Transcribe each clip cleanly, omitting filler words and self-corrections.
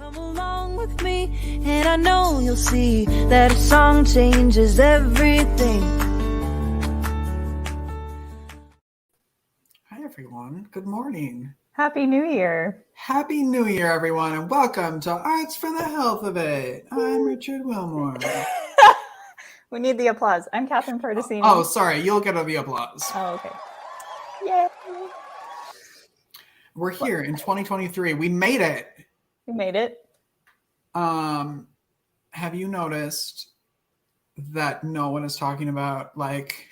Come along with me, and I know you'll see that a song changes everything. Hi, everyone. Good morning. Happy New Year. Happy New Year, everyone, and welcome to Arts for the Health of It. I'm Richard Wilmore. We need the applause. I'm Catherine Pardicini. Oh, sorry. You'll get the applause. Oh, okay. Yay. We're here in 2023. We made it. We made it. Have you noticed that no one is talking about like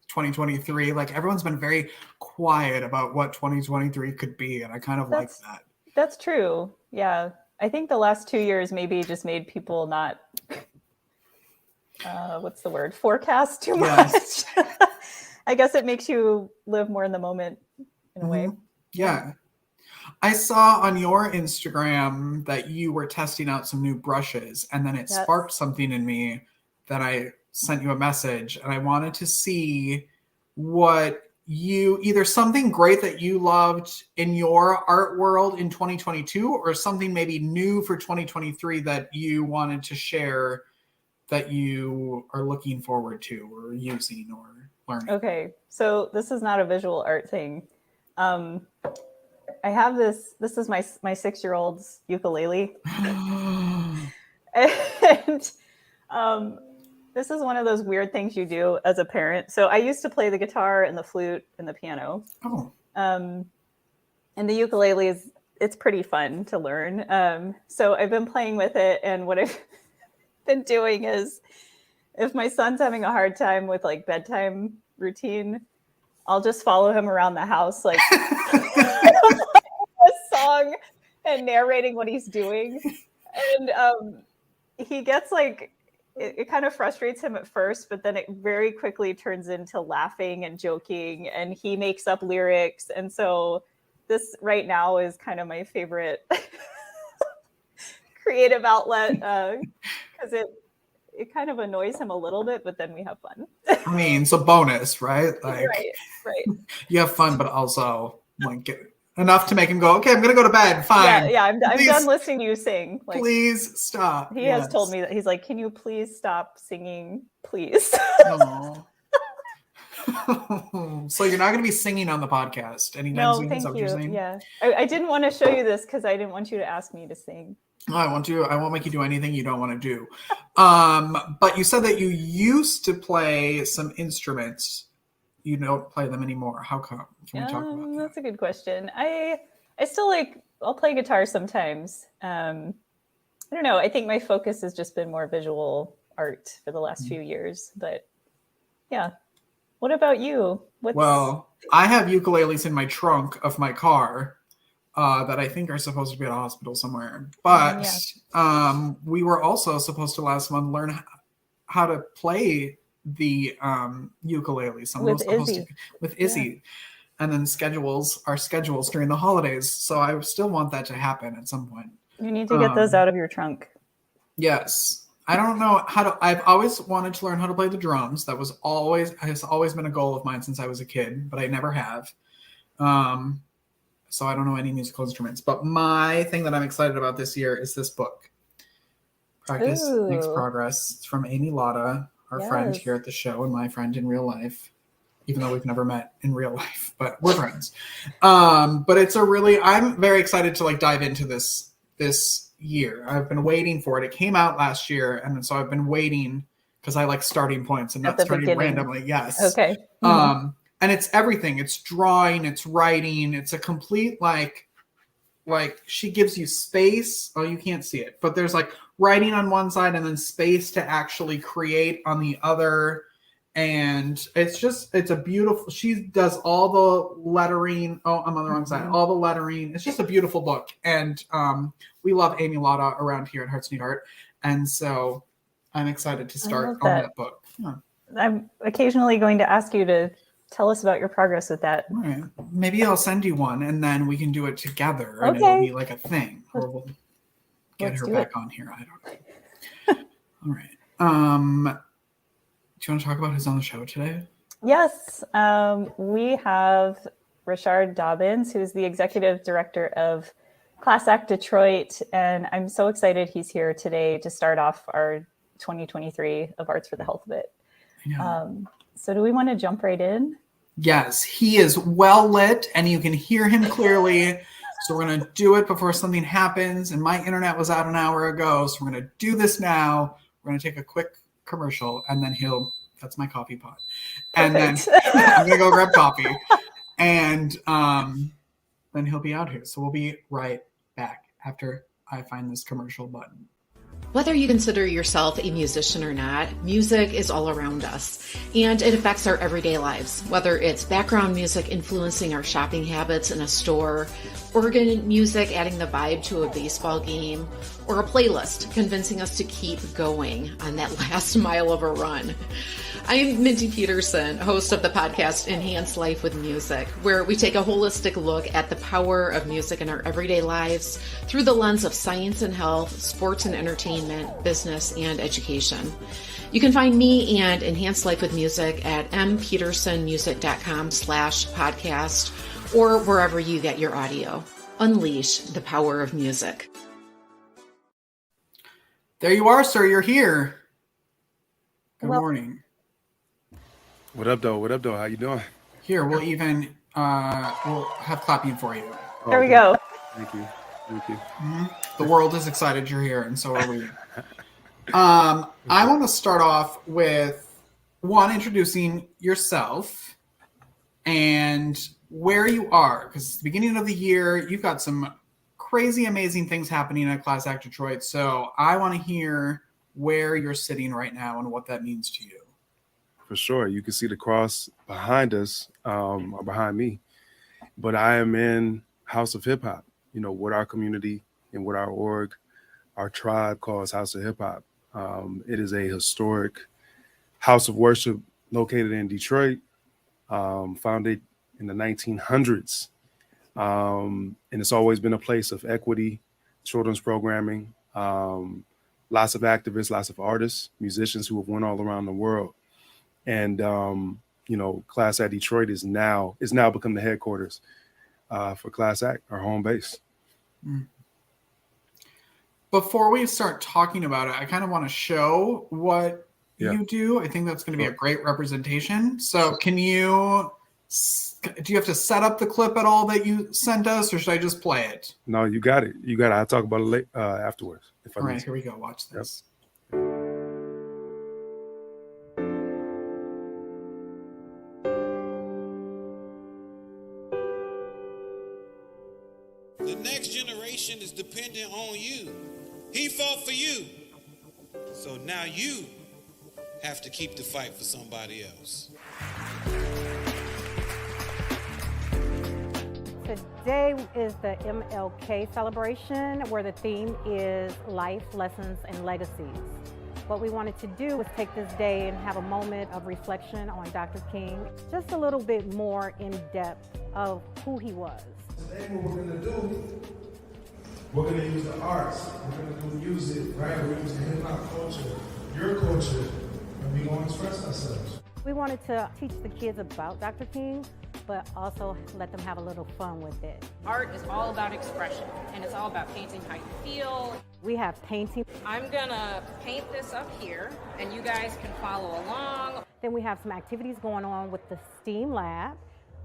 2023? Like everyone's been very quiet about what 2023 could be, and I kind of like that. That's true. Yeah. I think the last 2 years maybe just made people not what's the word? Forecast too much. I guess it makes you live more in the moment in a way. Yeah. I saw on your Instagram that you were testing out some new brushes, and then it sparked something in me that I sent you a message, and I wanted to see what you, either something great that you loved in your art world in 2022 or something maybe new for 2023 that you wanted to share that you are looking forward to or using or learning. Okay. So this is not a visual art thing. I have this is my 6-year-old's ukulele. And this is one of those weird things you do as a parent. So I used to play the guitar and the flute and the piano. And the ukulele it's pretty fun to learn. So I've been playing with it, and what I've been doing is if my son's having a hard time with like bedtime routine, I'll just follow him around the house like a song and narrating what he's doing. And he gets like, it kind of frustrates him at first, but then it very quickly turns into laughing and joking, and he makes up lyrics. And so this right now is kind of my favorite creative outlet because it kind of annoys him a little bit, but then we have fun. I mean, it's a bonus, right? Like, right. You have fun, but also like get enough to make him go, okay, I'm gonna go to bed. Fine. Yeah, I'm done listening to you sing. Like, please stop. He has told me that he's like, can you please stop singing, please? So you're not gonna be singing on the podcast anytime soon? Thank you. Yeah, I didn't want to show you this because I didn't want you to ask me to sing. I won't make you do anything you don't want to do. But you said that you used to play some instruments. You don't play them anymore. How come? Can we talk about that? That's a good question. I still I'll play guitar sometimes. I don't know. I think my focus has just been more visual art for the last few years. But yeah. What about you? Well, I have ukuleles in my trunk of my car. That I think are supposed to be at a hospital somewhere. But we were also supposed to last month learn how to play the ukulele. With Izzy. And then our schedules during the holidays. So I still want that to happen at some point. You need to get those out of your trunk. Yes. I don't know I've always wanted to learn how to play the drums. That has always been a goal of mine since I was a kid, but I never have. So I don't know any musical instruments. But my thing that I'm excited about this year is this book. Practice Makes Progress. It's from Amy Lotta, our friend here at the show and my friend in real life, even though we've never met in real life, but we're friends. But I'm very excited to like dive into this year. I've been waiting for it. It came out last year. And so I've been waiting because I like starting points and not starting randomly. Yes. Okay. And it's everything. It's drawing, it's writing, it's a complete like she gives you space. Oh, you can't see it, but there's like writing on one side and then space to actually create on the other. And it's a beautiful, she does all the lettering. Oh, I'm on the wrong side. All the lettering. It's just a beautiful book. And we love Amy Lotta around here at Hearts Need Art. And so I'm excited to start on that book. Yeah. I'm occasionally going to ask you to tell us about your progress with that. All right. Maybe I'll send you one and then we can do it together and it'll be like a thing. Or we'll get her back on here. I don't know. All right. Do you want to talk about who's on the show today? Yes. We have Rashard Dobbins, who's the executive director of Class Act Detroit, and I'm so excited he's here today to start off our 2023 of Arts for the Health of It. So do we want to jump right in? Yes, he is well lit and you can hear him clearly. So we're going to do it before something happens. And my internet was out an hour ago. So we're going to do this now. We're going to take a quick commercial and then that's my coffee pot. And then I'm going to go grab coffee and then he'll be out here. So we'll be right back after I find this commercial button. Whether you consider yourself a musician or not, music is all around us, and it affects our everyday lives. Whether it's background music influencing our shopping habits in a store, organ music adding the vibe to a baseball game, or a playlist convincing us to keep going on that last mile of a run. I'm Mindy Peterson, host of the podcast Enhance Life with Music, where we take a holistic look at the power of music in our everyday lives through the lens of science and health, sports and entertainment, business, and education. You can find me and Enhance Life with Music at mpetersonmusic.com/podcast or wherever you get your audio. Unleash the power of music. There you are, sir. You're here. Good morning. What up, though? What up, though? How you doing? Here, we'll even we'll have clapping for you. There we go. Thank you. Thank you. Mm-hmm. The world is excited you're here, and so are we. I want to start off with introducing yourself and where you are, because it's the beginning of the year. You've got some crazy, amazing things happening at Class Act Detroit. So I want to hear where you're sitting right now and what that means to you. For sure. You can see the cross behind us, or behind me. But I am in House of Hip Hop, what our community and what our org, our tribe calls House of Hip Hop. It is a historic house of worship located in Detroit, founded in the 1900s. And it's always been a place of equity, children's programming, lots of activists, lots of artists, musicians who have won all around the world. And, Class Act Detroit is now become the headquarters for Class Act, our home base. Before we start talking about it, I kind of want to show what you do. I think that's going to be a great representation. So do you have to set up the clip at all that you sent us, or should I just play it? No, you got it. I'll talk about it afterwards. All right, here we go. Watch this. Yep. The next generation is dependent on you. He fought for you. So now you have to keep the fight for somebody else. Today is the MLK celebration, where the theme is life, lessons, and legacies. What we wanted to do was take this day and have a moment of reflection on Dr. King, just a little bit more in depth of who he was. Today what we're going to do, we're going to use the arts, we're going to do music, right? We're using hip-hop culture, your culture, and we're going to express ourselves. We wanted to teach the kids about Dr. King, but also let them have a little fun with it. Art is all about expression, and it's all about painting how you feel. We have painting. I'm gonna paint this up here, and you guys can follow along. Then we have some activities going on with the STEAM lab.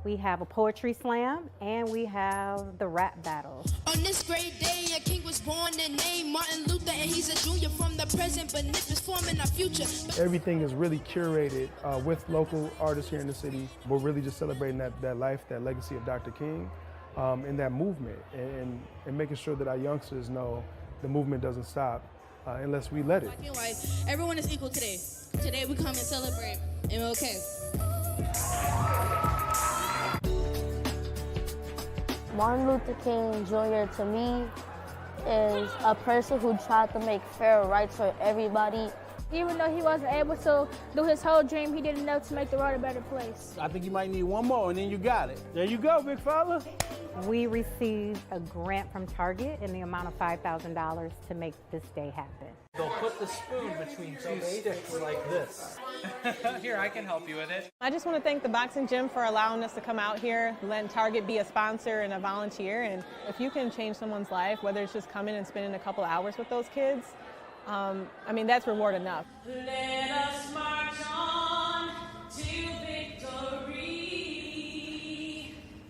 We have a poetry slam, and we have the rap battles. On this great day, a king was born and named Martin Luther, and he's a junior from the present, but Nip is forming our future. Everything is really curated with local artists here in the city. We're really just celebrating that life, that legacy of Dr. King, and that movement, and making sure that our youngsters know the movement doesn't stop unless we let it. Black and white, everyone is equal today. Today we come and celebrate MLK. Martin Luther King Jr. to me is a person who tried to make fair rights for everybody. Even though he wasn't able to do his whole dream, he did enough to make the world a better place. I think you might need one more, and then you got it. There you go, big fella. We received a grant from Target in the amount of $5,000 to make this day happen. They'll put the spoon between two sticks like this. Here, I can help you with it. I just want to thank the boxing gym for allowing us to come out here, letting Target be a sponsor and a volunteer. And if you can change someone's life, whether it's just coming and spending a couple hours with those kids, I mean, that's reward enough. Let us march on till victory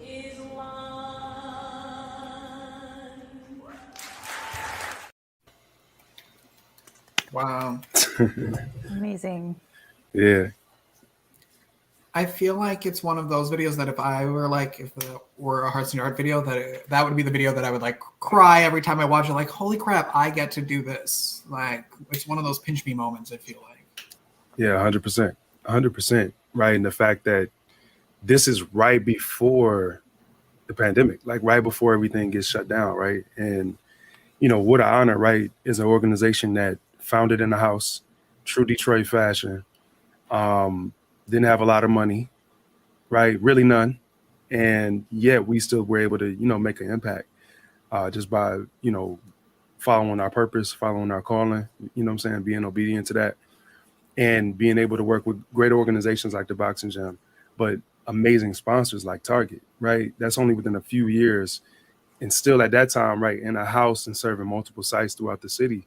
is won. Wow. Amazing. Yeah. I feel like it's one of those videos that if I were like, if it were a Hearts and Yard video, that would be the video that I would like cry every time I watch it. Like, holy crap, I get to do this. Like, it's one of those pinch me moments, I feel like. Yeah, 100%. 100%. Right. And the fact that this is right before the pandemic, like right before everything gets shut down. Right. And, you know, what I honor, right, is an organization that founded in the house, true Detroit fashion, didn't have a lot of money, right? Really none. And yet we still were able to, you know, make an impact just by, you know, following our purpose, following our calling, you know what I'm saying, being obedient to that and being able to work with great organizations like the Boxing Gym, but amazing sponsors like Target, right? That's only within a few years. And still at that time, right, in a house and serving multiple sites throughout the city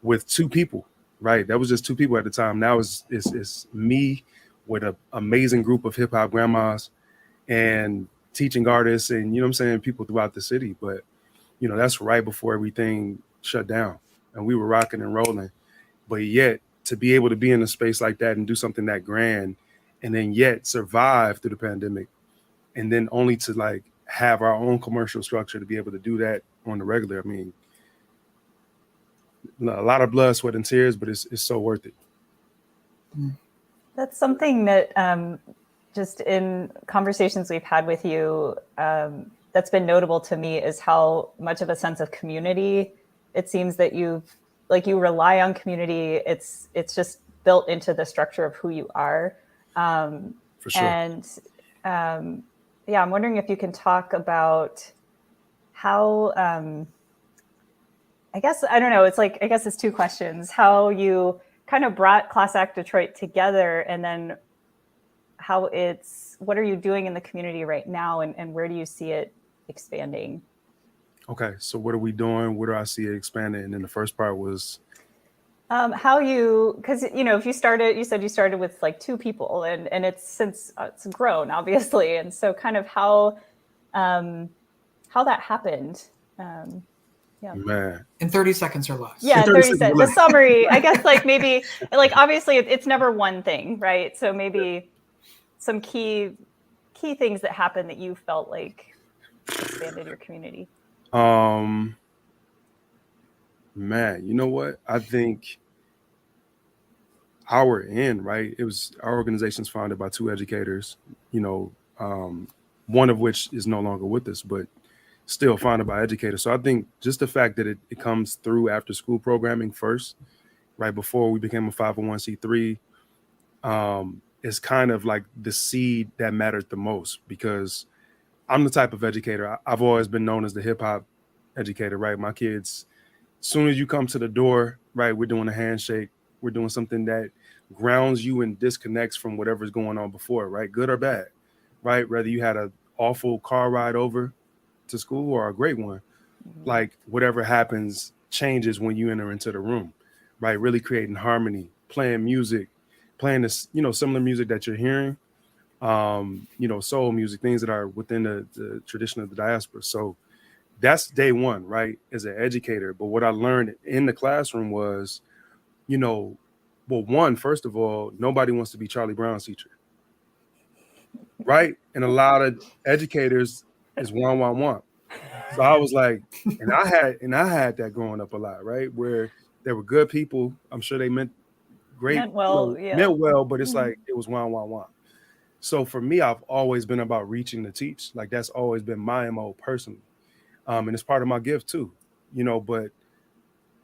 with two people, right? That was just two people at the time. Now it's me with an amazing group of hip hop grandmas and teaching artists and, you know what I'm saying, people throughout the city. But, you know, that's right before everything shut down and we were rocking and rolling. But yet to be able to be in a space like that and do something that grand and then yet survive through the pandemic and then only to like have our own commercial structure to be able to do that on the regular. I mean, a lot of blood, sweat, and tears, but it's so worth it. That's something that just in conversations we've had with you, that's been notable to me is how much of a sense of community it seems that you rely on community. It's just built into the structure of who you are. For sure. And yeah, I'm wondering if you can talk about how, I guess, I don't know, it's like, I guess it's two questions, how you kind of brought Class Act Detroit together and then what are you doing in the community right now and where do you see it expanding? Okay, so what are we doing? Where do I see it expanding? And then the first part was because, you know, if you said you started with like two people and it's since it's grown, obviously. And so kind of how that happened. Yeah. Man. In 30 seconds or less. Yeah, 30 seconds. The summary, I guess, like maybe, like obviously it's never one thing, right? So maybe some key things that happened that you felt like expanded your community. Man, you know what? I think our end, right? It was our organization's founded by two educators, you know, one of which is no longer with us, but still founded by educators. So I think just the fact that it comes through after school programming first, right before we became a 501c3, is kind of like the seed that mattered the most because I'm the type of educator. I've always been known as the hip hop educator, right? My kids, as soon as you come to the door, right, we're doing a handshake. We're doing something that grounds you and disconnects from whatever's going on before, right? Good or bad, right? Whether you had an awful car ride over to school or a great one, like whatever happens changes when you enter into the room, right? Really creating harmony, playing music, playing this, you know, similar music that you're hearing, you know, soul music, things that are within the tradition of the diaspora. So that's day one, right? As an educator. But what I learned in the classroom was, you know, well, one, first of all, nobody wants to be Charlie Brown's teacher, right? And a lot of educators is one. So I was like, and I had that growing up a lot, right? Where there were good people. I'm sure they meant great, meant well, yeah. Meant well, but it's like it was one. So for me, I've always been about reaching to teach. Like that's always been my MO personally. And it's part of my gift too, you know, but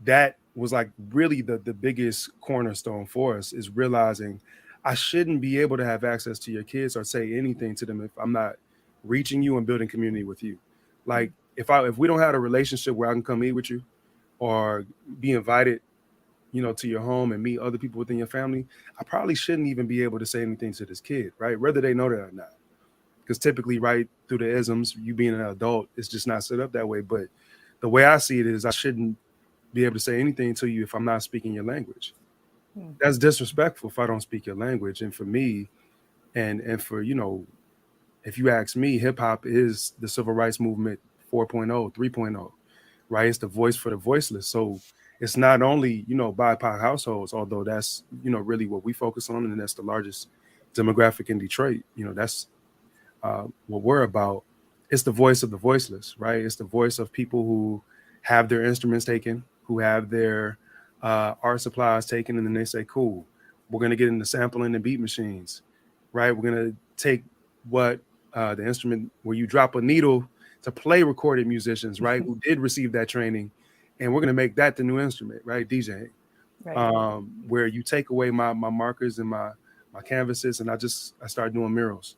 that was like really the biggest cornerstone for us is realizing I shouldn't be able to have access to your kids or say anything to them if I'm not reaching you and building community with you. Like if we don't have a relationship where I can come eat with you or be invited, to your home and meet other people within your family, I probably shouldn't even be able to say anything to this kid, right? Whether they know that or not. Because typically, right, through the isms, you being an adult, it's just not set up that way. But the way I see it is I shouldn't be able to say anything to you if I'm not speaking your language. That's disrespectful if I don't speak your language. And for me, and for, if you ask me, hip hop is the civil rights movement 4.0, 3.0, right? It's the voice for the voiceless. So it's not only, BIPOC households, although that's, really what we focus on. And that's the largest demographic in Detroit. That's what we're about. It's the voice of the voiceless, right? It's the voice of people who have their instruments taken, who have their art supplies taken, and then they say, cool, we're going to get into sampling and beat machines, right? We're going to take what the instrument where you drop a needle to play recorded musicians, right, who did receive that training, and we're going to make that the new instrument, right, DJing, right. Where you take away my markers and my canvases, and I start doing murals,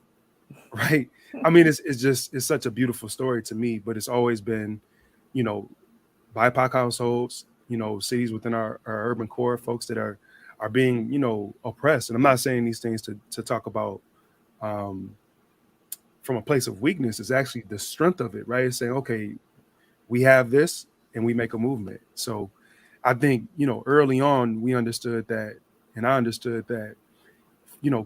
right? I mean, it's such a beautiful story to me, but it's always been, BIPOC households, cities within our urban core, folks that are being, oppressed. And I'm not saying these things to talk about from a place of weakness. It's actually the strength of it, right? It's saying, okay, we have this and we make a movement. So I think, early on we understood that, and I understood that,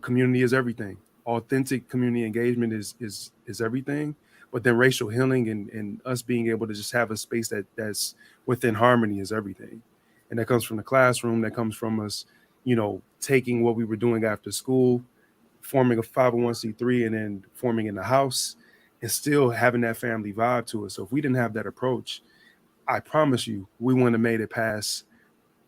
community is everything. Authentic community engagement is everything. But then racial healing and us being able to just have a space that's within harmony is everything. And that comes from the classroom, that comes from us, taking what we were doing after school, forming a 501c3, and then forming in the house, and still having that family vibe to it. So if we didn't have that approach, I promise you, we wouldn't have made it past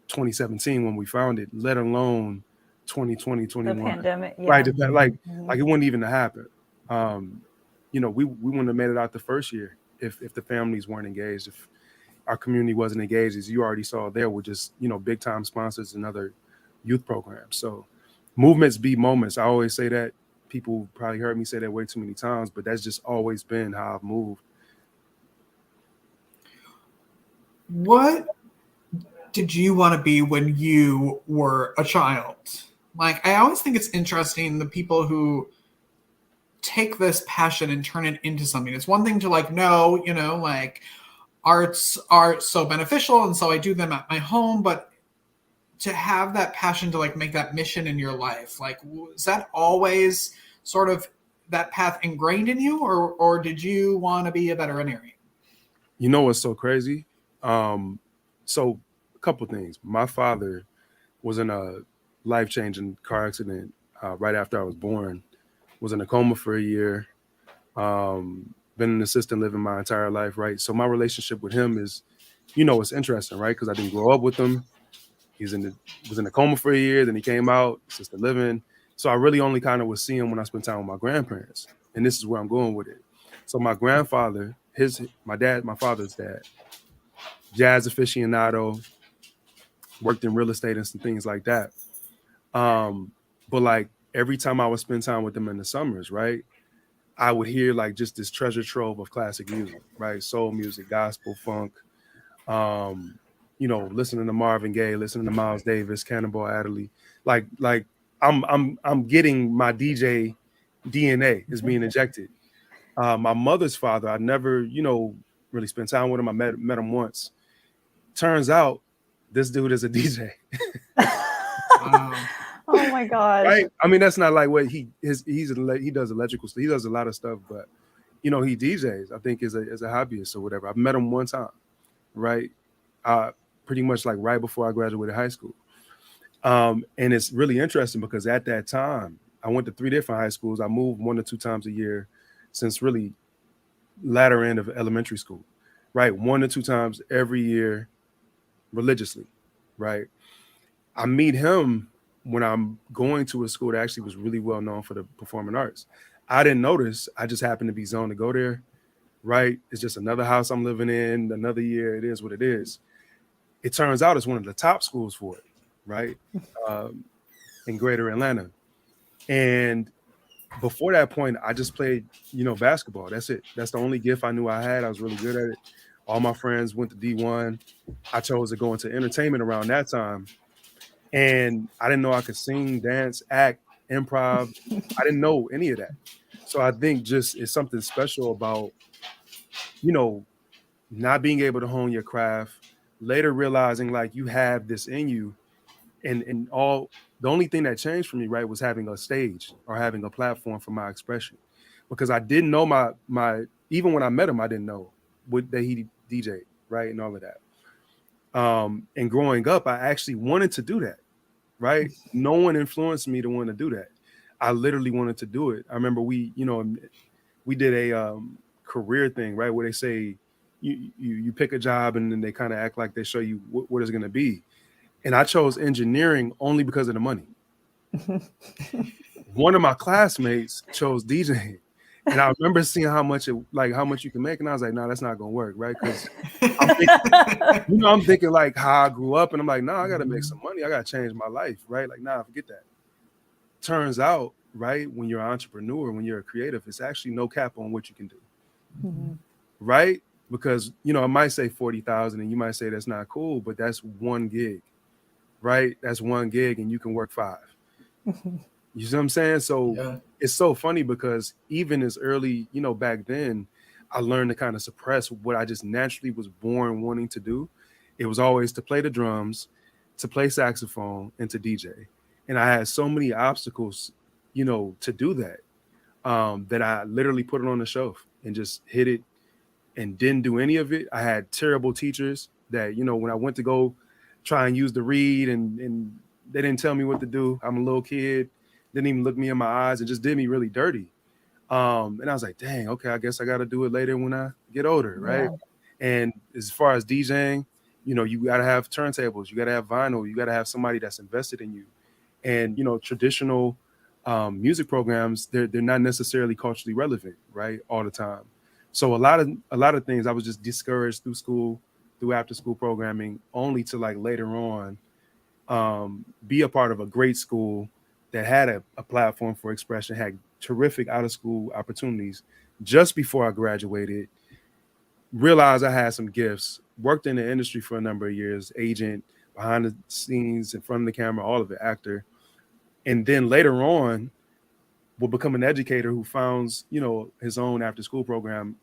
2017 when we found it, let alone 2020, 21. The pandemic, yeah. Right? Like it wouldn't even happen. We wouldn't have made it out the first year if the families weren't engaged, if our community wasn't engaged, as you already saw there, with just, big time sponsors and other youth programs. So movements be moments. I always say that. People probably heard me say that way too many times, but that's just always been how I've moved. What did you want to be when you were a child? Like, I always think it's interesting, the people who take this passion and turn it into something. It's one thing to know, arts are so beneficial, and so I do them at my home, but to have that passion to make that mission in your life, was that always sort of that path ingrained in you, or did you want to be a veterinarian? What's so crazy? So a couple things. My father was in a life-changing car accident right after I was born, was in a coma for a year, been in assisted living my entire life, right? So my relationship with him is, it's interesting, right? Because I didn't grow up with him. He was in a coma for a year, then he came out, assisted living. So I really only kind of was seeing when I spent time with my grandparents. And this is where I'm going with it. So my grandfather, my father's dad, jazz aficionado, worked in real estate and some things like that. But every time I would spend time with them in the summers, right, I would hear just this treasure trove of classic music, right? Soul music, gospel, funk, listening to Marvin Gaye, listening to Miles Davis, Cannonball Adderley. I'm getting my DJ DNA is being injected. My mother's father, I never, really spent time with him. I met him once. Turns out this dude is a DJ. Oh my gosh. Right? I mean, that's not what he does electrical stuff. He does a lot of stuff, but he DJs, I think, as a hobbyist or whatever. I've met him one time, right? Pretty much right before I graduated high school. And it's really interesting because at that time, I went to 3 different high schools. I moved 1 to 2 times a year since really latter end of elementary school, right? 1 to 2 times every year religiously, right? I meet him when I'm going to a school that actually was really well known for the performing arts. I didn't notice. I just happened to be zoned to go there, right? It's just another house I'm living in, another year. It is what it is. It turns out it's one of the top schools for it, right? In greater Atlanta. And before that point, I just played, basketball. That's it. That's the only gift I knew I had. I was really good at it. All my friends went to D1. I chose to go into entertainment around that time. And I didn't know I could sing, dance, act, improv. I didn't know any of that. So I think just it's something special about, you know, not being able to hone your craft, later realizing like you have this in you, and all the only thing that changed for me, right, was having a stage or having a platform for my expression. Because I didn't know my even when I met him, I didn't know that he DJ, right, and all of that. And growing up, I actually wanted to do that, right? No one influenced me to want to do that. I literally wanted to do it. I remember we did a career thing, right, where they say you pick a job and then they kind of act like they show you what it's going to be. And I chose engineering only because of the money. One of my classmates chose DJing. And I remember seeing how much you can make. And I was like, no, that's not going to work, right? Because I'm thinking like how I grew up. And I'm like, no, I got to make some money. I got to change my life, right? Like, nah, forget that. Turns out, right, when you're an entrepreneur, when you're a creative, it's actually no cap on what you can do, right? Because, I might say 40,000 and you might say that's not cool, but that's one gig, right? That's one gig and you can work 5. You see what I'm saying? So It's so funny because even as early, back then, I learned to kind of suppress what I just naturally was born wanting to do. It was always to play the drums, to play saxophone, and to DJ. And I had so many obstacles, to do that, that I literally put it on the shelf and just hit it and didn't do any of it. I had terrible teachers that, when I went to go try and use the read and they didn't tell me what to do. I'm a little kid, didn't even look me in my eyes and just did me really dirty. And I was like, dang, okay, I guess I got to do it later when I get older, right? Yeah. And as far as DJing, you got to have turntables, you got to have vinyl, you got to have somebody that's invested in you. And, traditional music programs, they're not necessarily culturally relevant, right, all the time. So a lot of things I was just discouraged through school, through after school programming, only to like later on be a part of a great school that had a platform for expression, had terrific out of school opportunities just before I graduated, realized I had some gifts, worked in the industry for a number of years, agent, behind the scenes, in front of the camera, all of it, actor. And then later on will become an educator who founds, his own after school program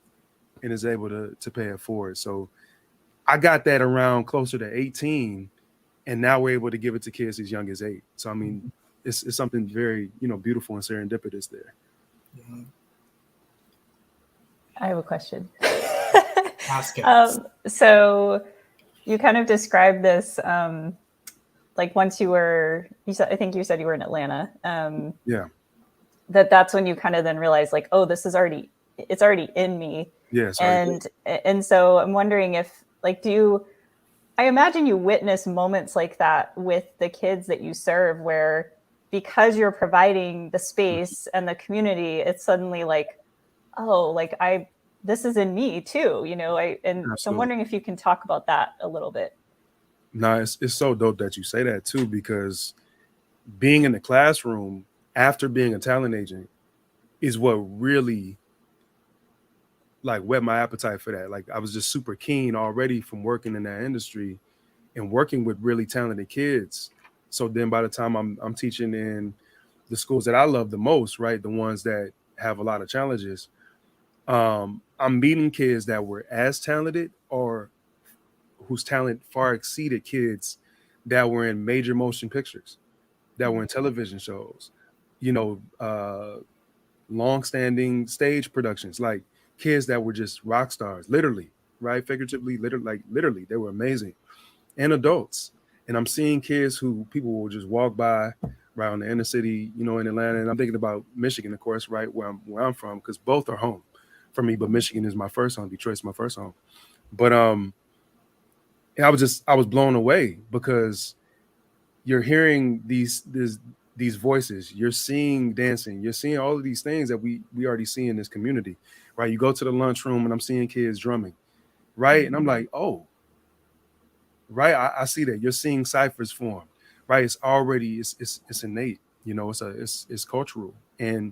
and is able to pay it forward. So I got that around closer to 18, and now we're able to give it to kids as young as 8. So, I mean, it's something very, beautiful and serendipitous there. I have a question. Ask it. So you kind of described this, like once I think you said you were in Atlanta. Yeah. That's when you kind of then realized like, oh, it's already in me. Yes. And so I'm wondering if like, I imagine you witness moments like that with the kids that you serve where because you're providing the space and the community, it's suddenly like, oh, like this is in me too, So I'm wondering if you can talk about that a little bit. No, it's so dope that you say that too, because being in the classroom after being a talent agent is what really like whet my appetite for that. Like I was just super keen already from working in that industry and working with really talented kids. So then by the time I'm teaching in the schools that I love the most, right, the ones that have a lot of challenges, I'm meeting kids that were as talented or whose talent far exceeded kids that were in major motion pictures, that were in television shows, long-standing stage productions, like kids that were just rock stars, literally, right? Figuratively, literally, they were amazing. And adults. And I'm seeing kids who people will just walk by right on the inner city, in Atlanta. And I'm thinking about Michigan, of course, right, where I'm from, because both are home for me, but Michigan is my first home. Detroit's my first home. But and I was blown away because you're hearing these voices, you're seeing dancing, you're seeing all of these things that we already see in this community, right? You go to the lunchroom and I'm seeing kids drumming, right? And I'm like, oh, right, I see that. You're seeing ciphers form, right? It's already it's innate, it's cultural, and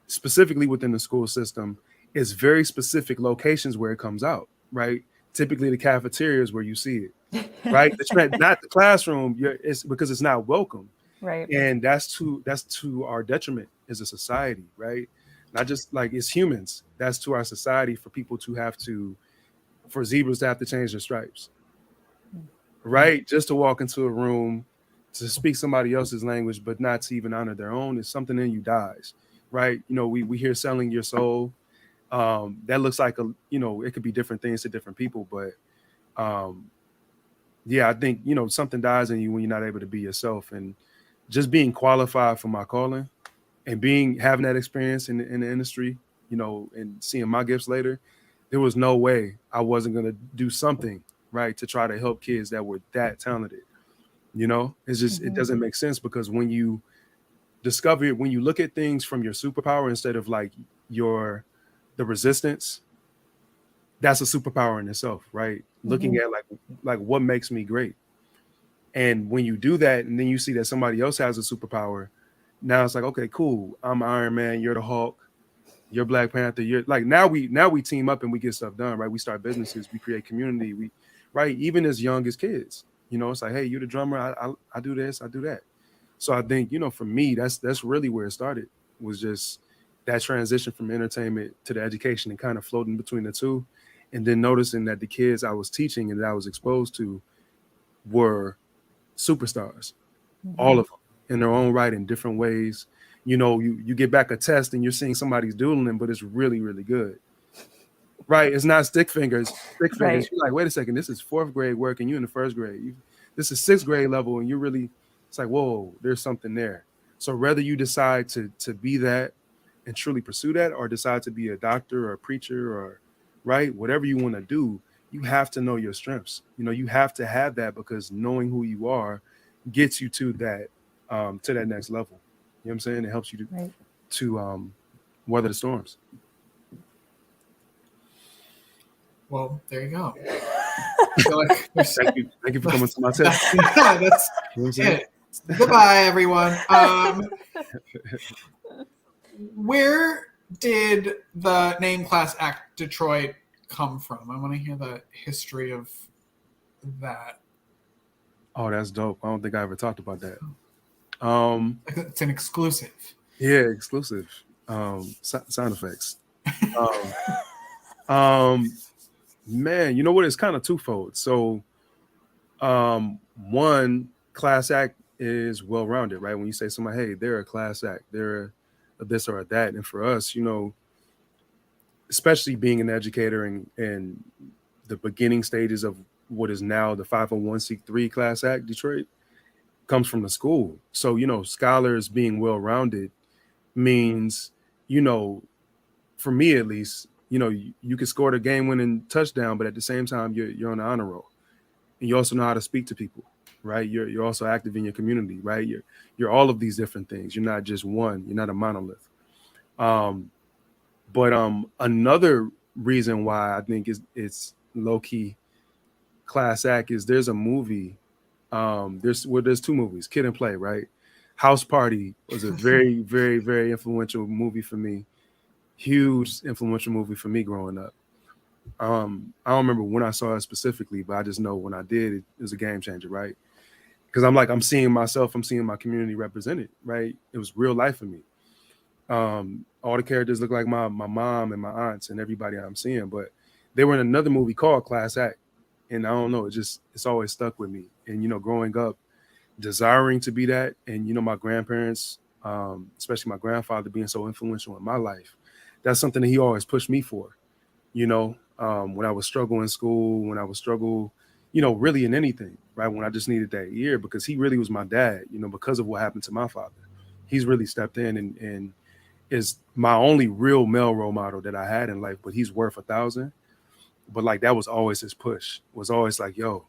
specifically within the school system, it's very specific locations where it comes out, right? typically the cafeteria is where you see it, right? Not the classroom. It's because it's not welcome. Right. And that's to our detriment as a society, right? Not just like as humans, that's to our society for people to have to, for zebras to have to change their stripes, right? Just to walk into a room, to speak somebody else's language, but not to even honor their own, is something in you dies, right? You know, we hear selling your soul. That looks like it could be different things to different people, but yeah, I think, something dies in you when you're not able to be yourself. And just being qualified for my calling and having that experience in the industry, and seeing my gifts later, there was no way I wasn't going to do something, right, to try to help kids that were that talented. It's just, it doesn't make sense, because when you look at things from your superpower instead of like the resistance, that's a superpower in itself, right? Looking at like what makes me great. And when you do that, and then you see that somebody else has a superpower, now it's like, okay, cool. I'm Iron Man. You're the Hulk. You're Black Panther. You're like, now we team up and we get stuff done, right? We start businesses. We create community. Right? Even as young as kids, it's like, hey, you're the drummer. I do this. I do that. So I think, for me, that's really where it started, was just that transition from entertainment to the education and kind of floating between the two. And then noticing that the kids I was teaching and that I was exposed to were superstars, all of them in their own right, in different ways. You get back a test and you're seeing somebody's doodling, but it's really, really good. Right? It's not stick fingers. Right. You're like, wait a second, this is 4th grade work and you're in the 1st grade. This is 6th grade level, and it's like, whoa, there's something there. So whether you decide to be that and truly pursue that, or decide to be a doctor or a preacher or right, whatever you want to do, you have to know your strengths. You have to have that, because knowing who you are gets you to that next level. You know what I'm saying? It helps you to weather the storms. Well, there you go. Thank you for coming to my test. That's it. Goodbye, everyone. Where did the name Class Act Detroit come from? I want to hear the history of that. Oh, that's dope. I don't think I ever talked about that. It's an exclusive. Yeah, exclusive. Sound effects. Man, you know what? It's kind of twofold. So, one, Class Act is well-rounded, right? When you say somebody, hey, they're a Class Act, they're a this or a that. And for us, especially being an educator and the beginning stages of what is now the 501c3 Class Act Detroit comes from the school. So, scholars being well-rounded means, for me at least, you could score the game-winning touchdown, but at the same time, you're on the honor roll, and you also know how to speak to people, right? You're also active in your community, right? You're all of these different things. You're not just one. You're not a monolith. But another reason why I think it's low-key Class Act is there's a movie. There's 2 movies, Kid and Play, right? House Party was a very, very, very influential movie for me. Huge influential movie for me growing up. I don't remember when I saw it specifically, but I just know when I did, it was a game changer, right? Because I'm seeing myself, I'm seeing my community represented, right? It was real life for me. All the characters look like my mom and my aunts and everybody I'm seeing, but they were in another movie called Class Act. And I don't know, it's always stuck with me. And, growing up, desiring to be that, and, my grandparents, especially my grandfather being so influential in my life, that's something that he always pushed me for, when I was struggling in school, when I was really in anything, right? When I just needed that ear, because he really was my dad, because of what happened to my father. He's really stepped in and is my only real male role model that I had in life, but he's worth 1,000. But like, that was always his push, was always like, yo,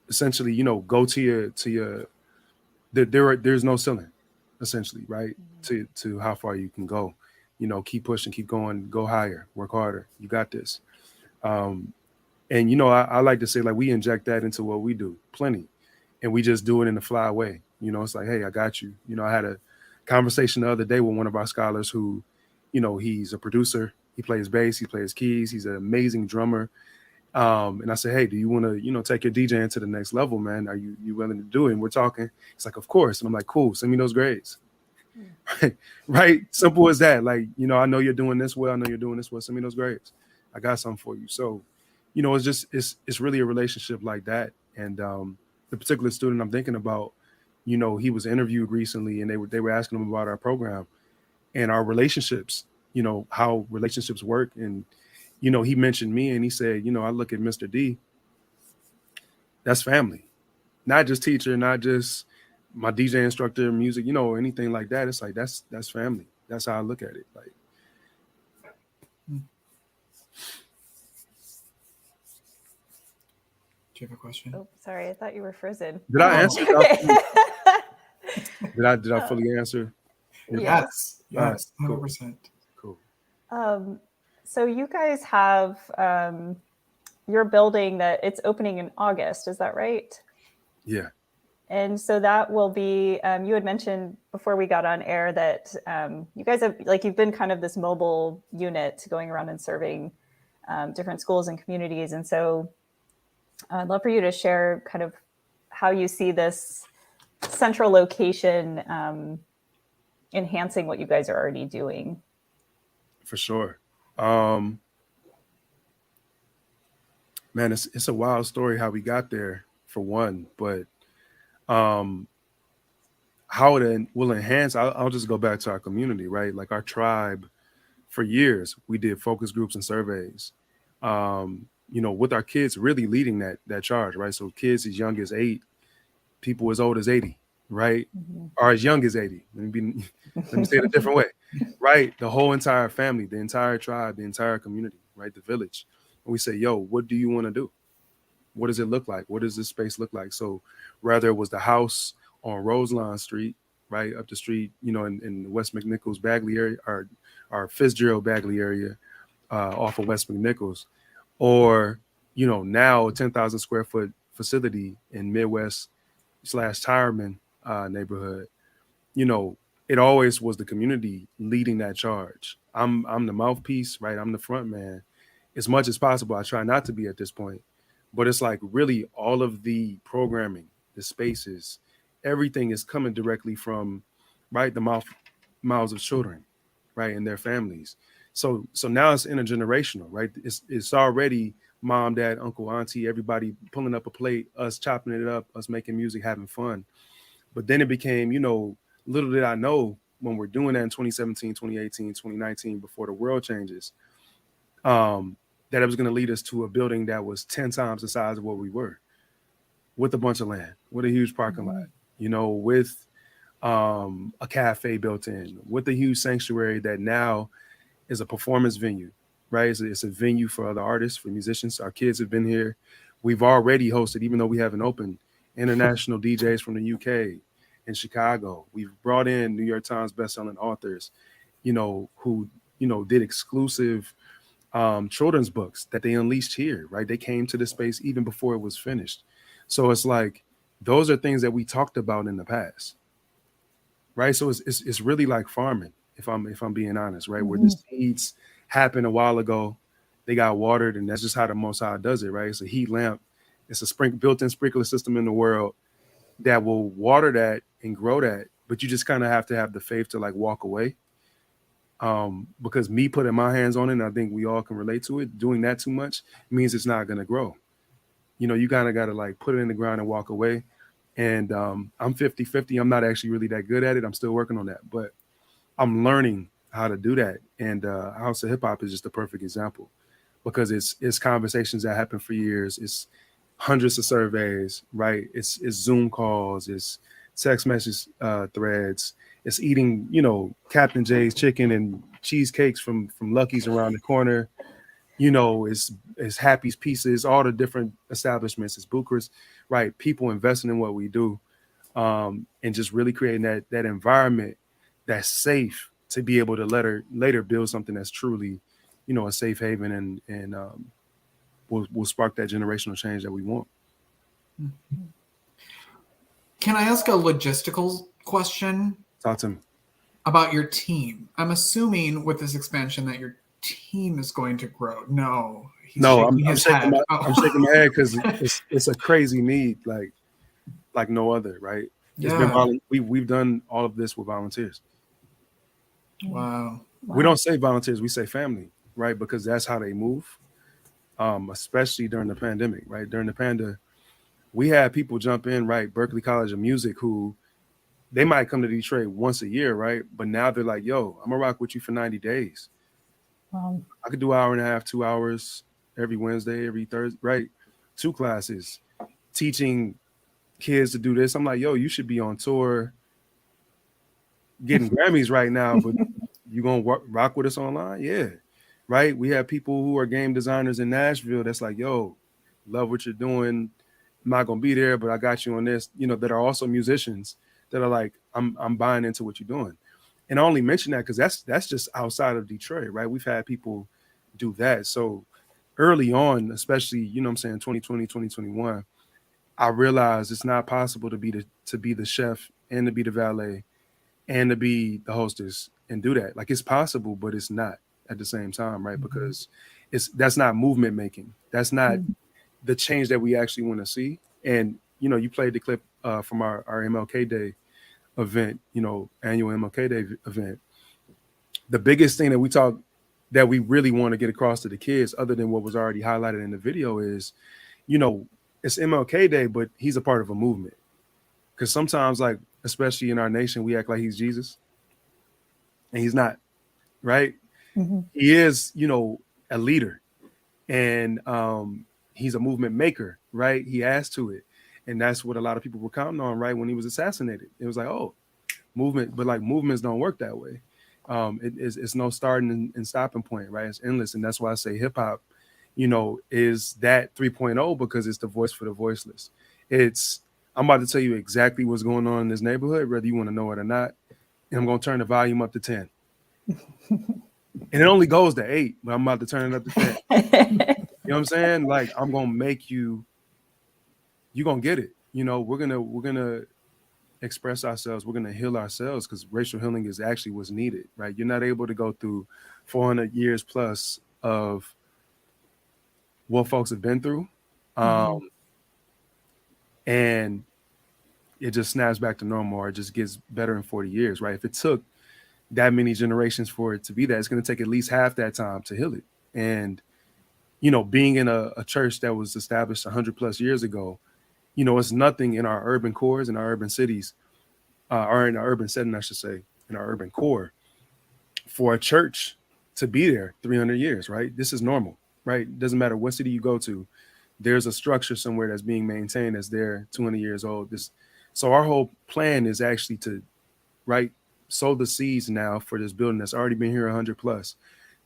essentially, go to your there's no ceiling, essentially, right? To how far you can go, keep pushing, keep going, go higher, work harder. You got this. And, I like to say, like, we inject that into what we do plenty, and we just do it in a fly way. It's like, hey, I got you. I had a conversation the other day with one of our scholars who, he's a producer He plays bass, he plays keys, he's an amazing drummer. And I said, hey, do you want to, take your DJing to the next level, man? Are you willing to do it? And we're talking. It's like, of course. And I'm like, cool, send me those grades. Right? Simple as that. Like, I know you're doing this well. I know you're doing this well. Send me those grades. I got something for you. So, it's really a relationship like that. And the particular student I'm thinking about, he was interviewed recently, and they were asking him about our program and our relationships, how relationships work. And he mentioned me, and he said, I look at Mr. D, that's family, not just teacher, not just my DJ instructor, music, anything like that. It's like, that's family. That's how I look at it. Like, do you have a question? Oh, sorry. I thought you were frozen. Did I answer? Okay. Did I fully answer? Yes. Right, 100%. Cool. So you guys have your building that it's opening in August. Is that right? Yeah. And so that will be, you had mentioned before we got on air that you guys have, you've been kind of this mobile unit going around and serving different schools and communities. And so I'd love for you to share kind of how you see this central location enhancing what you guys are already doing. For sure. Man, it's a wild story how we got there, for one, but how it will enhance, I'll just go back to our community, right? Like our tribe, for years, we did focus groups and surveys, with our kids really leading that charge, right? So kids as young as 8, people as old as 80, right? Mm-hmm. Or as young as 80. Let me say it a different way, right? The whole entire family, the entire tribe, the entire community, right? The village. And we say, yo, what do you want to do? What does it look like? What does this space look like? So whether it was the house on Roselawn Street, right up the street, in West McNichols Bagley area, or Fitzgerald Bagley area, off of West McNichols, or now a 10,000 square foot facility in Midwest / Tireman neighborhood. It always was the community leading that charge. I'm the mouthpiece, right? I'm the front man. As much as possible, I try not to be at this point, but it's like really all of the programming, the spaces, everything is coming directly from, right, the mouths of children, right, and their families. So now it's intergenerational, right? It's already mom, dad, uncle, auntie, everybody pulling up a plate, us chopping it up, us making music, having fun. But then it became, little did I know when we're doing that in 2017, 2018, 2019, before the world changes, that it was going to lead us to a building that was 10 times the size of what we were, with a bunch of land, with a huge parking lot, with a cafe built in, with a huge sanctuary that now is a performance venue, right? It's a venue for other artists, for musicians. Our kids have been here. We've already hosted, even though we haven't opened, international DJs from the UK and Chicago. We've brought in New York Times bestselling authors, who, did exclusive children's books that they unleashed here, right? They came to the space even before it was finished. So it's like, those are things that we talked about in the past, right? So it's really like farming, if I'm being honest, right? Mm-hmm. Where the seeds happened a while ago, they got watered, and that's just how the Most High does it, right? It's a heat lamp. It's a built-in sprinkler system in the world that will water that and grow that, but you just kind of have to have the faith to walk away. Because me putting my hands on it, and I think we all can relate to it, doing that too much means it's not going to grow. You kind of got to put it in the ground and walk away. And I'm 50-50. I'm not actually really that good at it. I'm still working on that, but I'm learning how to do that. And House of Hip Hop is just a perfect example, because it's conversations that happen for years. It's hundreds of surveys, right? It's Zoom calls, it's text message threads, it's eating, Captain Jay's chicken and cheesecakes from Lucky's around the corner. It's Happy's Pieces, all the different establishments, it's Booker's, right? People investing in what we do, and just really creating that environment that's safe to be able to later build something that's truly, a safe haven and will spark that generational change that we want. Can I ask a logistical question? Talk to me. About your team. I'm assuming with this expansion that team is going to grow. No, I'm his shaking head. I'm shaking my head because it's a crazy need, like no other, right? It's been we've done all of this with volunteers. Wow. We don't say volunteers, we say family, right? Because that's how they move. Especially during the pandemic, right? During the pandemic, we had people jump in, right? Berklee College of Music, who they might come to Detroit once a year, right? But now they're like, yo, I'm gonna rock with you for 90 days. Wow. I could do an hour and a half, 2 hours every Wednesday, every Thursday, right? 2 classes, teaching kids to do this. I'm like, yo, you should be on tour getting Grammys right now, but you gonna rock with us online? Yeah. Right? We have people who are game designers in Nashville that's like, yo, love what you're doing. I'm not gonna be there, but I got you on this, that are also musicians that are like, I'm buying into what you're doing. And I only mention that because that's just outside of Detroit, right? We've had people do that. So early on, especially, 2020, 2021, I realized it's not possible to be the chef and to be the valet and to be the hostess and do that. Like, it's possible, but it's not at the same time, right? Because that's not movement making. That's not the change that we actually want to see. And you played the clip from our MLK Day event, annual MLK Day event. The biggest thing that we really want to get across to the kids, other than what was already highlighted in the video, is it's MLK Day, but he's a part of a movement. Because sometimes, like, especially in our nation, we act like he's Jesus, and he's not, right? He is, a leader, and he's a movement maker, right? He adds to it. And that's what a lot of people were counting on, right? When he was assassinated, it was like, oh, movement, but like movements don't work that way. It's no starting and stopping point, right? It's endless. And that's why I say hip hop, is that 3.0, because it's the voice for the voiceless. I'm about to tell you exactly what's going on in this neighborhood, whether you want to know it or not. And I'm going to turn the volume up to 10. And it only goes to 8, but I'm about to turn it up to 10. You know what I'm saying? Like, I'm going to make you're going to get it. We're going to express ourselves. We're going to heal ourselves, because racial healing is actually what's needed, right? You're not able to go through 400 years plus of what folks have been through. And it just snaps back to normal, or it just gets better in 40 years, right? If it took that many generations for it to be that, it's going to take at least half that time to heal it. And, being in a church that was established 100 plus years ago, it's nothing in our urban cores, in our urban cities, or in our urban setting, I should say, in our urban core, for a church to be there 300 years, right? This is normal, right? It doesn't matter what city you go to. There's a structure somewhere that's being maintained that's there 200 years old. So our whole plan is actually to, right, sow the seeds now for this building that's already been here 100 plus,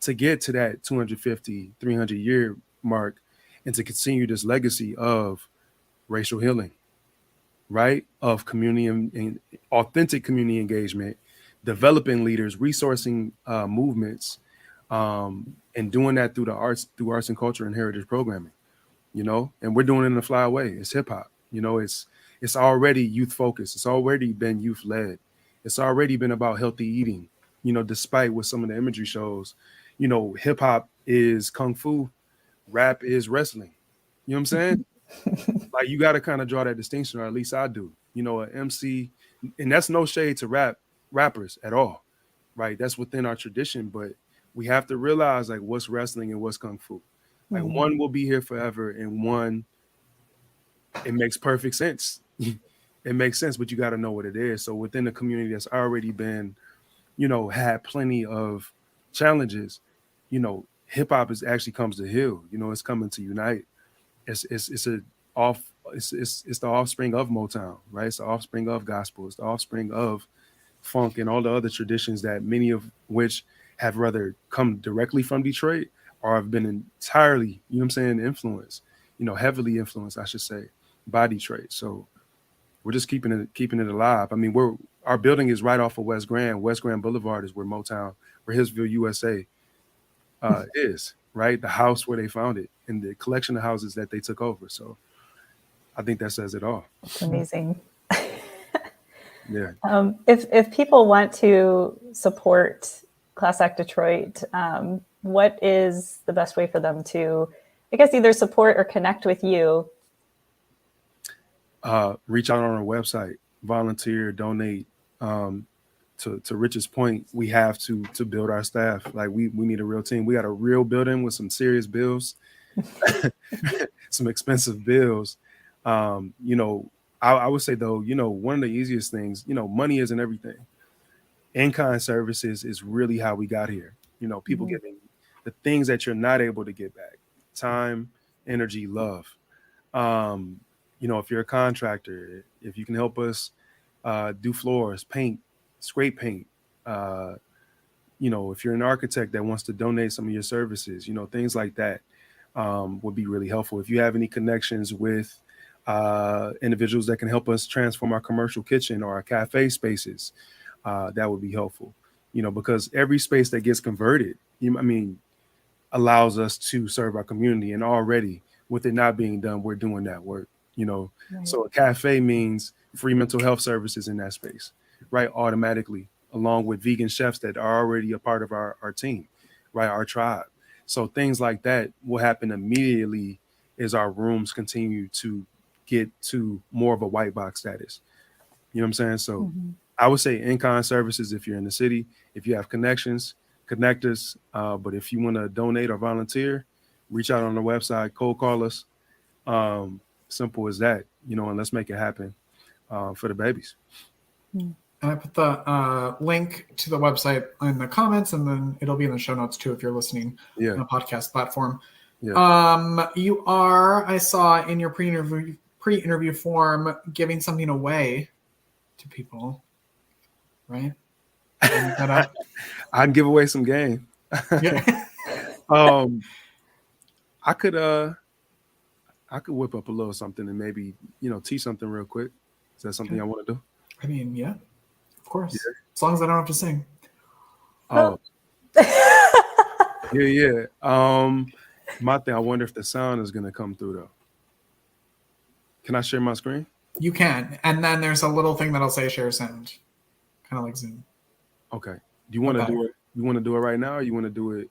to get to that 250, 300 year mark, and to continue this legacy of racial healing, right? Of community and authentic community engagement, developing leaders, resourcing movements, and doing that through arts and culture and heritage programming, and we're doing it in a fly way. It's hip hop, it's already youth focused. It's already been youth led. It's already been about healthy eating, despite what some of the imagery shows. Hip hop is kung fu, rap is wrestling. You know what I'm saying? Like, you got to kind of draw that distinction, or at least I do. An MC, and that's no shade to rappers at all, right? That's within our tradition, but we have to realize, like, what's wrestling and what's kung fu. Like, one will be here forever, and one, it makes perfect sense. It makes sense, but you got to know what it is. So within the community that's already been, had plenty of challenges, hip hop actually comes to heal. It's coming to unite. It's the offspring of Motown, right? It's the offspring of gospel. It's the offspring of funk and all the other traditions that many of which have rather come directly from Detroit or have been entirely, influenced, heavily influenced, I should say, by Detroit. So we're just keeping it alive. I mean, our building is right off of West Grand. West Grand Boulevard is where Hillsville, USA is, right? The house where they found it and the collection of houses that they took over. So I think that says it all. It's amazing. Yeah. If people want to support Class Act Detroit, what is the best way for them to, I guess, either support or connect with you? Reach out on our website, volunteer, donate. To Rich's point, we have to build our staff. Like we need a real team. We got a real building with some serious bills, some expensive bills. You know, I would say though, you know, one of the easiest things, you know, money isn't everything. In-kind services is really how we got here. You know, people giving the things that you're not able to get back: time, energy, love. You know, if you're a contractor, if you can help us do floors, paint, scrape paint, you know, if you're an architect that wants to donate some of your services, you know, things like that would be really helpful. If you have any connections with individuals that can help us transform our commercial kitchen or our cafe spaces, that would be helpful, you know, because every space that gets converted, allows us to serve our community. And already with it not being done, we're doing that work, you know. Right. So a cafe means free mental health services in that space, right? Automatically, along with vegan chefs that are already a part of our team, right? Our tribe. So things like that will happen immediately as our rooms continue to get to more of a white box status. You know what I'm saying? So I would say in-kind services if you're in the city. If you have connections, connect us. But if you want to donate or volunteer, reach out on the website, cold call us. Simple as that, you know, and let's make it happen for the babies. And I put the link to the website in the comments, and then it'll be in the show notes too if you're listening on a podcast platform. Yeah. You are, I saw in your pre-interview form, giving something away to people, right? I'd give away some game. Yeah. I could whip up a little something and maybe, you know, teach something real quick. Is that something I want to do? I mean, yeah, of course. Yeah. As long as I don't have to sing. Oh. Yeah. My thing, I wonder if the sound is gonna come through though. Can I share my screen? You can. And then there's a little thing that'll say share sound. Kind of like Zoom. Okay. Do you want to do it? You want to do it right now, or you want to do it?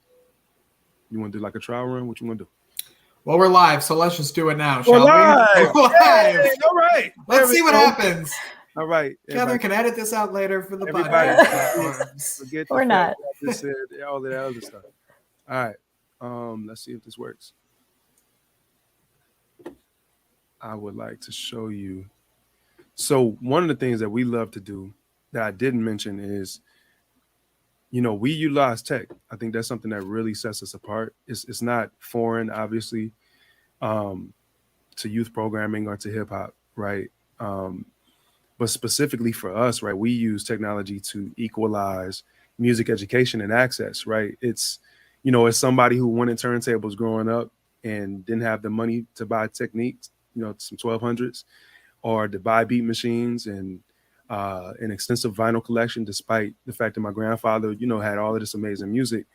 You want to do like a trial run? What you want to do? Well, we're live, so let's just do it now, shall we? Live. We're live. Hey, all right. Let's see what happens. All right. Catherine can edit this out later for the podcast. Or not. All that other stuff. All right. Let's see if this works. I would like to show you. So one of the things that we love to do that I didn't mention is, you know, we utilize tech. I think that's something that really sets us apart. It's not foreign, obviously, to youth programming or to hip hop, right? But specifically for us, right, we use technology to equalize music education and access, right? It's, you know, as somebody who wanted turntables growing up and didn't have the money to buy techniques, you know, some 1200s, or to buy beat machines and an extensive vinyl collection, despite the fact that my grandfather, you know, had all of this amazing music.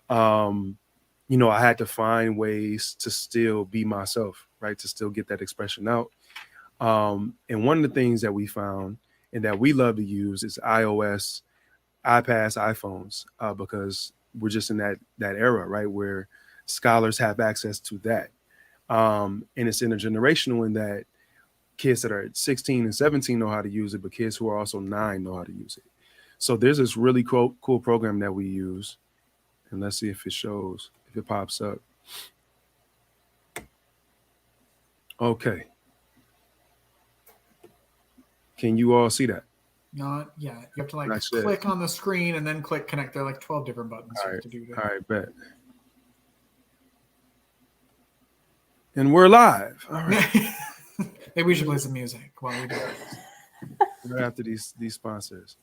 You know, I had to find ways to still be myself, right? To still get that expression out. And one of the things that we found and that we love to use is iOS, iPads, iPhones, because we're just in that era, right? Where scholars have access to that. And it's intergenerational in that kids that are 16 and 17 know how to use it, but kids who are also 9 know how to use it. So there's this really cool program that we use. And let's see if it shows, if it pops up. Okay. Can you all see that? Not yet. You have to like click on the screen and then click connect. There are like 12 different buttons you have to do that. All right, bet. And we're live. All right. Maybe we should play some music while we do this. Right after these sponsors.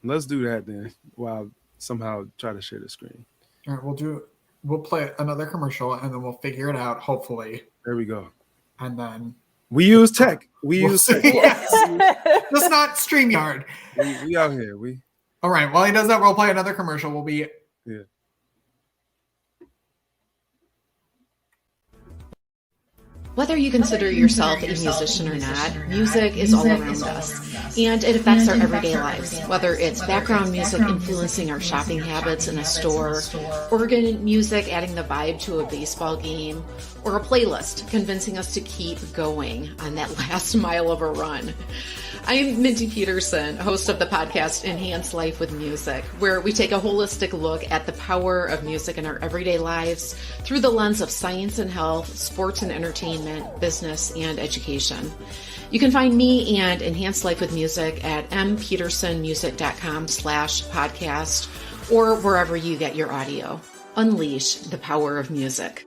Let's do that then while I somehow try to share the screen. All right, we'll play another commercial and then we'll figure it out, hopefully. There we go. And then we use tech. Use tech. Yes. Just not StreamYard. We out here. All right. While he does that, we'll play another commercial. We'll be Whether you consider yourself a musician or not, music is all around us, and it affects our everyday lives. Whether it's background music influencing our shopping habits in a store, organ music adding the vibe to a baseball game, or a playlist convincing us to keep going on that last mile of a run. I'm Mindy Peterson, host of the podcast Enhance Life with Music, where we take a holistic look at the power of music in our everyday lives through the lens of science and health, sports and entertainment, business, and education. You can find me and Enhance Life with Music at mpetersonmusic.com/podcast or wherever you get your audio. Unleash the power of music.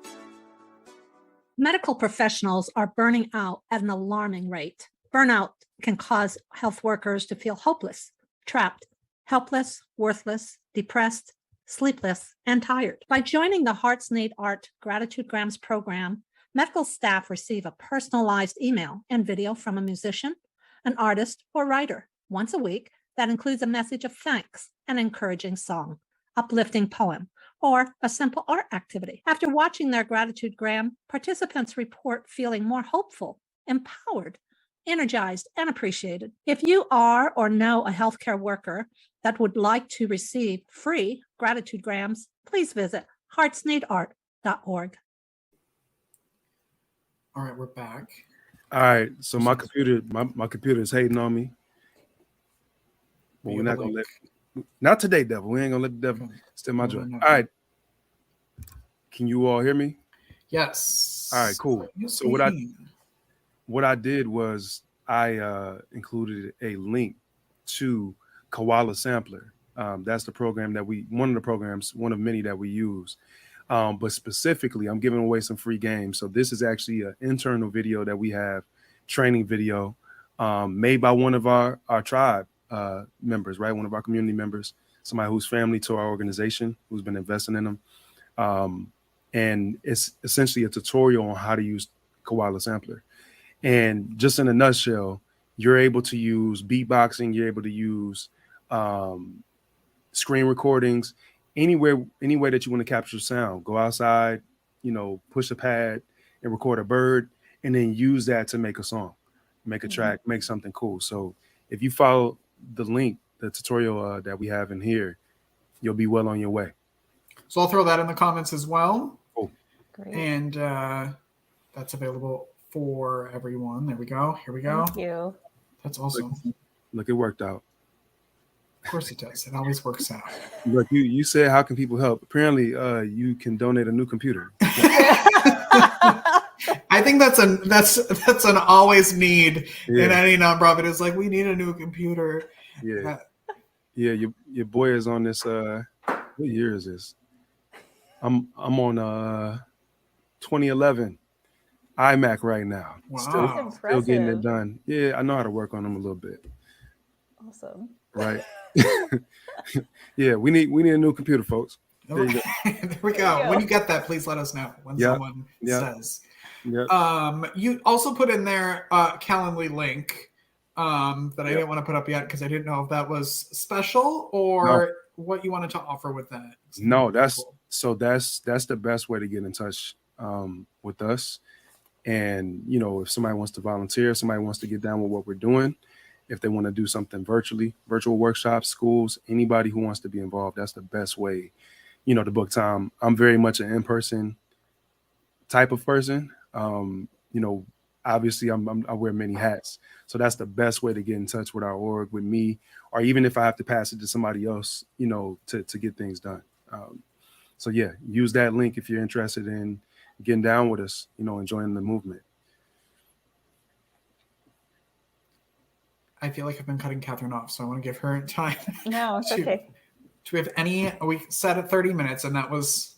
Medical professionals are burning out at an alarming rate. Burnout can cause health workers to feel hopeless, trapped, helpless, worthless, depressed, sleepless, and tired. By joining the Hearts Need Art Gratitude Grams program, medical staff receive a personalized email and video from a musician, an artist, or writer once a week that includes a message of thanks, an encouraging song, uplifting poem, or a simple art activity. After watching their gratitude gram, participants report feeling more hopeful, empowered, energized, and appreciated. If you are or know a healthcare worker that would like to receive free gratitude grams, please visit heartsneedart.org. All right, we're back. All right, so my computer is hating on me. But we're not gonna not today, devil. We ain't gonna let the devil steal my joy. All right. Can you all hear me? Yes. All right, cool. So what I did was I included a link to Koala Sampler. That's the program that one of many that we use. But specifically, I'm giving away some free games. So this is actually an internal video that we have, training video, made by one of our tribe members, right? One of our community members, somebody who's family to our organization, who's been investing in them. And it's essentially a tutorial on how to use Koala Sampler. And just in a nutshell, you're able to use beatboxing, you're able to use screen recordings, any way that you want to capture sound. Go outside, push a pad and record a bird, and then use that to make a song, make a track, make something cool. So if you follow the link, the tutorial that we have in here, you'll be well on your way. So I'll throw that in the comments as well. Oh, great. And that's available for everyone. There we go. Here we go. Thank you. That's awesome. Look, it worked out. Of course it does. It always works out. Look, you said, how can people help? Apparently, you can donate a new computer. I think that's an always need in any nonprofit. It's like, we need a new computer. Yeah. Your boy is on this. What year is this? I'm on 2011 iMac right now. Wow. Still getting it done. Yeah, I know how to work on them a little bit. Awesome. Right. Yeah, we need a new computer, folks. There you go. There we go. When you get that, please let us know when someone says. Yep. You also put in there a Calendly link that I didn't want to put up yet because I didn't know if that was special or what you wanted to offer with that. No, that's the best way to get in touch with us. And if somebody wants to volunteer, somebody wants to get down with what we're doing, if they want to do something virtual workshops, schools, anybody who wants to be involved, that's the best way, to book time. I'm very much an in-person type of person. Obviously I wear many hats. So that's the best way to get in touch with our org, with me, or even if I have to pass it to somebody else, to get things done. So yeah, use that link if you're interested in getting down with us, enjoying the movement. I feel like I've been cutting Catherine off, so I want to give her time. No, it's okay. Do we have any? We set at 30 minutes, and that was.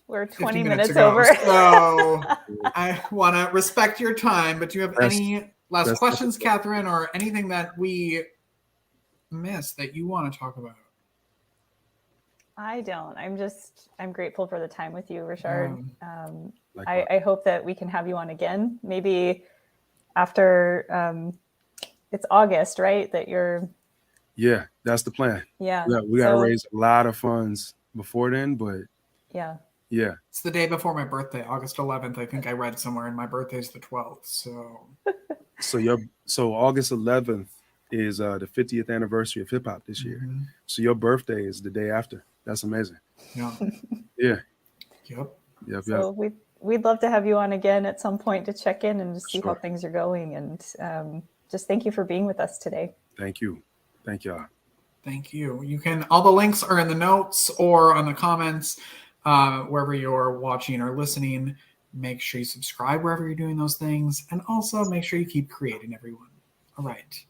We're 20 minutes ago. over. So I want to respect your time, but do you have any last questions, Catherine, or anything that we missed that you want to talk about? I don't. I'm grateful for the time with you, Rashard. I hope that we can have you on again, maybe after it's August, right? That you're. Yeah, that's the plan. Yeah. We got to raise a lot of funds before then, but yeah, Yeah. It's the day before my birthday, August 11th. I think I read somewhere, and my birthday's the 12th. So August 11th is the 50th anniversary of hip hop this year. Mm-hmm. So your birthday is the day after. That's amazing. Yeah. Yeah. Yep. So we'd love to have you on again at some point to check in and just see how things are going. And just thank you for being with us today. Thank you. Thank y'all. Thank you. All the links are in the notes or on the comments, wherever you're watching or listening. Make sure you subscribe wherever you're doing those things. And also make sure you keep creating, everyone. All right.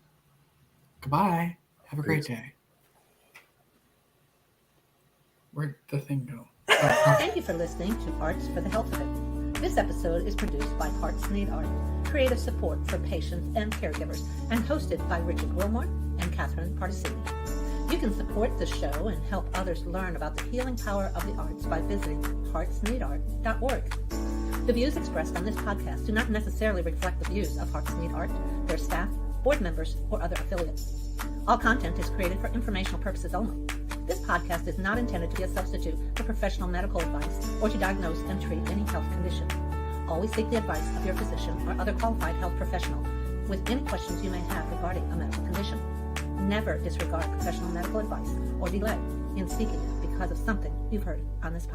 Goodbye. Have a great day. Where'd the thing go? Thank you for listening to Arts for the Health of It. This episode is produced by Hearts Need Art, creative support for patients and caregivers, and hosted by Richard Wilmore and Catherine Participant. You can support the show and help others learn about the healing power of the arts by visiting heartsneedart.org. The views expressed on this podcast do not necessarily reflect the views of Hearts Need Art, their staff, board members, or other affiliates. All content is created for informational purposes only. This podcast is not intended to be a substitute for professional medical advice or to diagnose and treat any health condition. Always seek the advice of your physician or other qualified health professional with any questions you may have regarding a medical condition. Never disregard professional medical advice or delay in seeking it because of something you've heard on this podcast.